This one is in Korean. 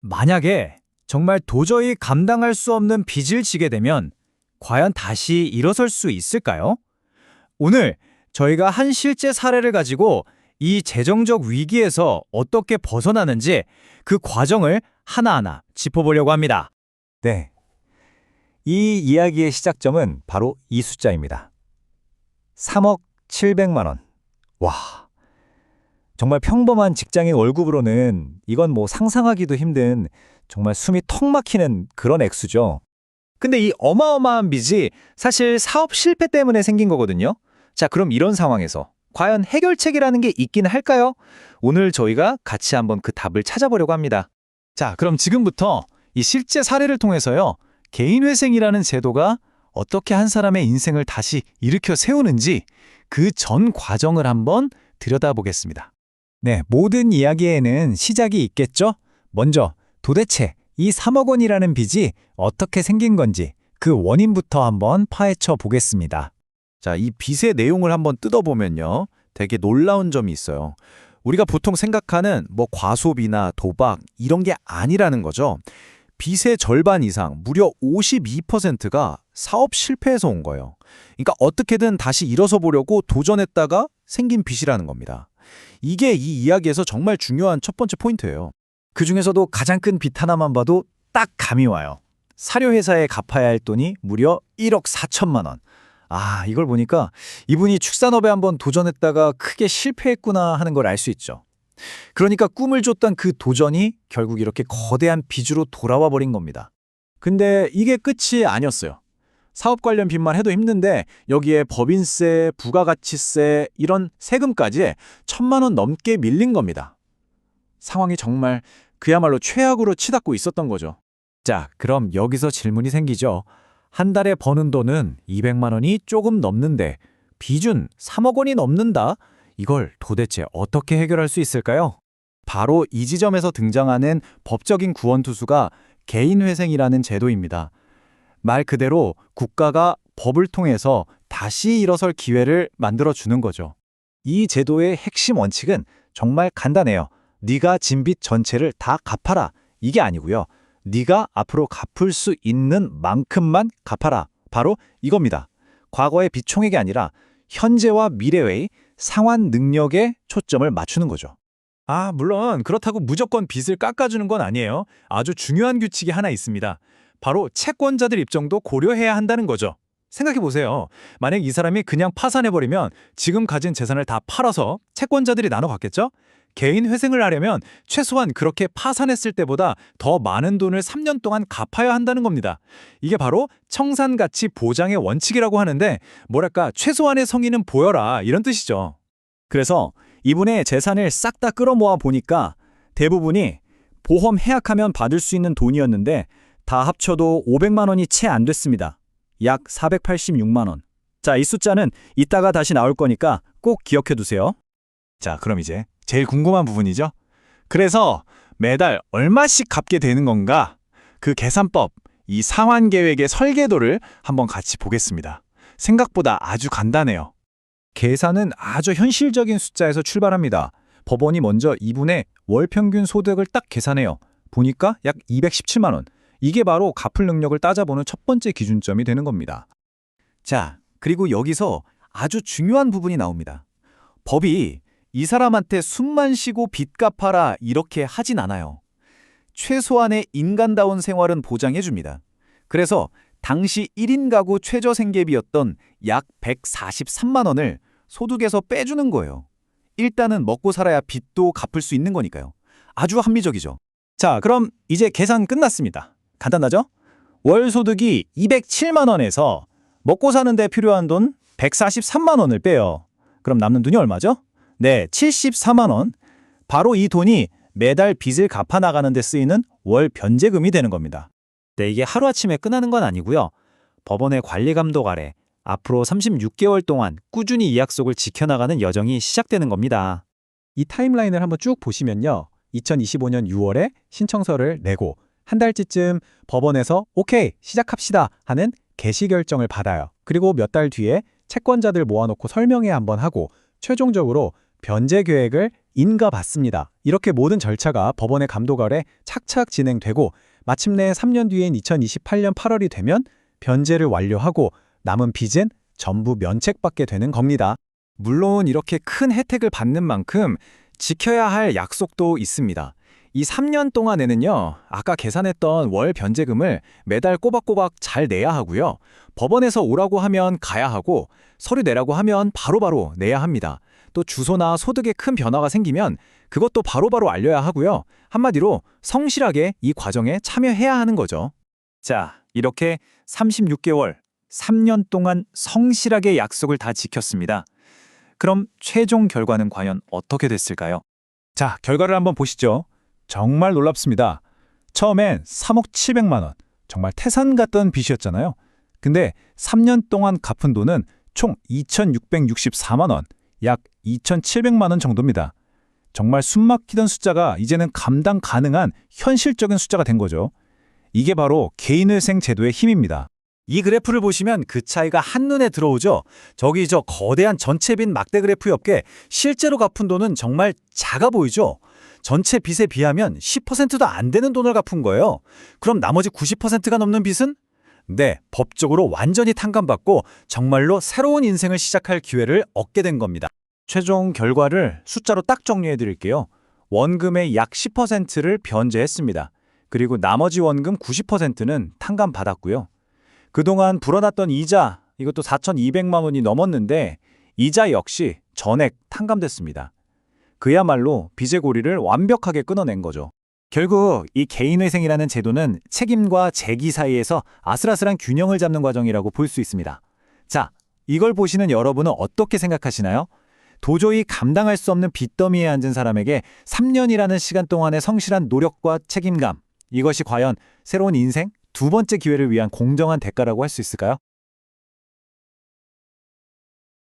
만약에 정말 도저히 감당할 수 없는 빚을 지게 되면 과연 다시 일어설 수 있을까요? 오늘 저희가 한 실제 사례를 가지고 이 재정적 위기에서 어떻게 벗어나는지 그 과정을 하나하나 짚어보려고 합니다. 네. 이 이야기의 시작점은 바로 이 숫자입니다. 3억 700만 원. 와. 정말 평범한 직장인 월급으로는 이건 상상하기도 힘든 정말 숨이 턱 막히는 그런 액수죠. 근데 이 어마어마한 빚이 사실 사업 실패 때문에 생긴 거거든요. 자, 그럼 이런 상황에서 과연 해결책이라는 게 있긴 할까요? 오늘 저희가 같이 한번 그 답을 찾아보려고 합니다. 자, 그럼 지금부터 이 실제 사례를 통해서요. 개인회생이라는 제도가 어떻게 한 사람의 인생을 다시 일으켜 세우는지 그 전 과정을 한번 들여다보겠습니다. 네, 모든 이야기에는 시작이 있겠죠? 먼저 도대체 이 3억 원이라는 빚이 어떻게 생긴 건지 그 원인부터 한번 파헤쳐 보겠습니다. 자, 이 빚의 내용을 한번 뜯어보면요. 되게 놀라운 점이 있어요. 우리가 보통 생각하는 과소비나 도박 이런 게 아니라는 거죠. 빚의 절반 이상, 무려 52%가 사업 실패에서 온 거예요. 그러니까 어떻게든 다시 일어서 보려고 도전했다가 생긴 빚이라는 겁니다. 이게 이 이야기에서 정말 중요한 첫 번째 포인트예요. 그중에서도 가장 큰 빚 하나만 봐도 딱 감이 와요. 사료회사에 갚아야 할 돈이 무려 1억 4천만 원. 아, 이걸 보니까 이분이 축산업에 한번 도전했다가 크게 실패했구나 하는 걸 알 수 있죠. 그러니까 꿈을 줬던 그 도전이 결국 이렇게 거대한 빚으로 돌아와 버린 겁니다. 근데 이게 끝이 아니었어요. 사업 관련 빚만 해도 힘든데 여기에 법인세, 부가가치세 이런 세금까지 1,000만 원 넘게 밀린 겁니다. 상황이 정말 그야말로 최악으로 치닫고 있었던 거죠. 자, 그럼 여기서 질문이 생기죠. 한 달에 버는 돈은 200만 원이 조금 넘는데 빚은 3억 원이 넘는다? 이걸 도대체 어떻게 해결할 수 있을까요? 바로 이 지점에서 등장하는 법적인 구원투수가 개인회생이라는 제도입니다. 말 그대로 국가가 법을 통해서 다시 일어설 기회를 만들어주는 거죠. 이 제도의 핵심 원칙은 정말 간단해요. 네가 진 빚 전체를 다 갚아라. 이게 아니고요. 네가 앞으로 갚을 수 있는 만큼만 갚아라. 바로 이겁니다. 과거의 빚 총액이 아니라 현재와 미래의 상환 능력에 초점을 맞추는 거죠. 아, 물론 그렇다고 무조건 빚을 깎아주는 건 아니에요. 아주 중요한 규칙이 하나 있습니다. 바로 채권자들 입장도 고려해야 한다는 거죠. 생각해보세요. 만약 이 사람이 그냥 파산해버리면 지금 가진 재산을 다 팔아서 채권자들이 나눠 갖겠죠? 개인 회생을 하려면 최소한 그렇게 파산했을 때보다 더 많은 돈을 3년 동안 갚아야 한다는 겁니다. 이게 바로 청산가치 보장의 원칙이라고 하는데 뭐랄까 최소한의 성의는 보여라 이런 뜻이죠. 그래서 이분의 재산을 싹 다 끌어모아 보니까 대부분이 보험 해약하면 받을 수 있는 돈이었는데 다 합쳐도 500만 원이 채 안 됐습니다. 약 486만 원. 자, 이 숫자는 이따가 다시 나올 거니까 꼭 기억해 두세요. 자, 그럼 이제 제일 궁금한 부분이죠. 그래서 매달 얼마씩 갚게 되는 건가? 그 계산법, 이 상환 계획의 설계도를 한번 같이 보겠습니다. 생각보다 아주 간단해요. 계산은 아주 현실적인 숫자에서 출발합니다. 법원이 먼저 이분의 월 평균 소득을 딱 계산해요. 보니까 약 217만 원. 이게 바로 갚을 능력을 따져보는 첫 번째 기준점이 되는 겁니다. 자, 그리고 여기서 아주 중요한 부분이 나옵니다. 법이 이 사람한테 숨만 쉬고 빚 갚아라 이렇게 하진 않아요. 최소한의 인간다운 생활은 보장해줍니다. 그래서 당시 1인 가구 최저 생계비였던 약 143만 원을 소득에서 빼주는 거예요. 일단은 먹고 살아야 빚도 갚을 수 있는 거니까요. 아주 합리적이죠. 자, 그럼 이제 계산 끝났습니다. 간단하죠? 월 소득이 207만 원에서 먹고 사는데 필요한 돈 143만 원을 빼요. 그럼 남는 돈이 얼마죠? 네, 74만 원. 바로 이 돈이 매달 빚을 갚아 나가는 데 쓰이는 월 변제금이 되는 겁니다. 네, 이게 하루아침에 끝나는 건 아니고요. 법원의 관리 감독 아래 앞으로 36개월 동안 꾸준히 이 약속을 지켜나가는 여정이 시작되는 겁니다. 이 타임라인을 한번 쭉 보시면요. 2025년 6월에 신청서를 내고 한 달쯤 법원에서 오케이, 시작합시다 하는 개시 결정을 받아요. 그리고 몇 달 뒤에 채권자들 모아놓고 설명회 한번 하고 최종적으로 변제 계획을 인가받습니다. 이렇게 모든 절차가 법원의 감독 아래 착착 진행되고 마침내 3년 뒤인 2028년 8월이 되면 변제를 완료하고 남은 빚은 전부 면책받게 되는 겁니다. 물론 이렇게 큰 혜택을 받는 만큼 지켜야 할 약속도 있습니다. 이 3년 동안에는요, 아까 계산했던 월 변제금을 매달 꼬박꼬박 잘 내야 하고요. 법원에서 오라고 하면 가야 하고, 서류 내라고 하면 바로바로 내야 합니다. 또 주소나 소득에 큰 변화가 생기면 그것도 바로바로 알려야 하고요. 한마디로 성실하게 이 과정에 참여해야 하는 거죠. 자, 이렇게 36개월, 3년 동안 성실하게 약속을 다 지켰습니다. 그럼 최종 결과는 과연 어떻게 됐을까요? 자, 결과를 한번 보시죠. 정말 놀랍습니다. 처음엔 3억 700만 원, 정말 태산 같던 빚이었잖아요. 근데 3년 동안 갚은 돈은 총 2,664만 원, 약 2,700만 원 정도입니다. 정말 숨막히던 숫자가 이제는 감당 가능한 현실적인 숫자가 된 거죠. 이게 바로 개인회생 제도의 힘입니다. 이 그래프를 보시면 그 차이가 한눈에 들어오죠. 저기 저 거대한 전체 빚 막대 그래프 옆에 실제로 갚은 돈은 정말 작아 보이죠. 전체 빚에 비하면 10%도 안 되는 돈을 갚은 거예요. 그럼 나머지 90%가 넘는 빚은? 네, 법적으로 완전히 탕감받고 정말로 새로운 인생을 시작할 기회를 얻게 된 겁니다. 최종 결과를 숫자로 딱 정리해 드릴게요. 원금의 약 10%를 변제했습니다. 그리고 나머지 원금 90%는 탕감받았고요. 그동안 불어났던 이자, 이것도 4,200만 원이 넘었는데 이자 역시 전액 탕감됐습니다. 그야말로 빚의 고리를 완벽하게 끊어낸 거죠. 결국 이 개인회생이라는 제도는 책임과 재기 사이에서 아슬아슬한 균형을 잡는 과정이라고 볼 수 있습니다. 자, 이걸 보시는 여러분은 어떻게 생각하시나요? 도저히 감당할 수 없는 빚더미에 앉은 사람에게 3년이라는 시간 동안의 성실한 노력과 책임감, 이것이 과연 새로운 인생, 두 번째 기회를 위한 공정한 대가라고 할 수 있을까요?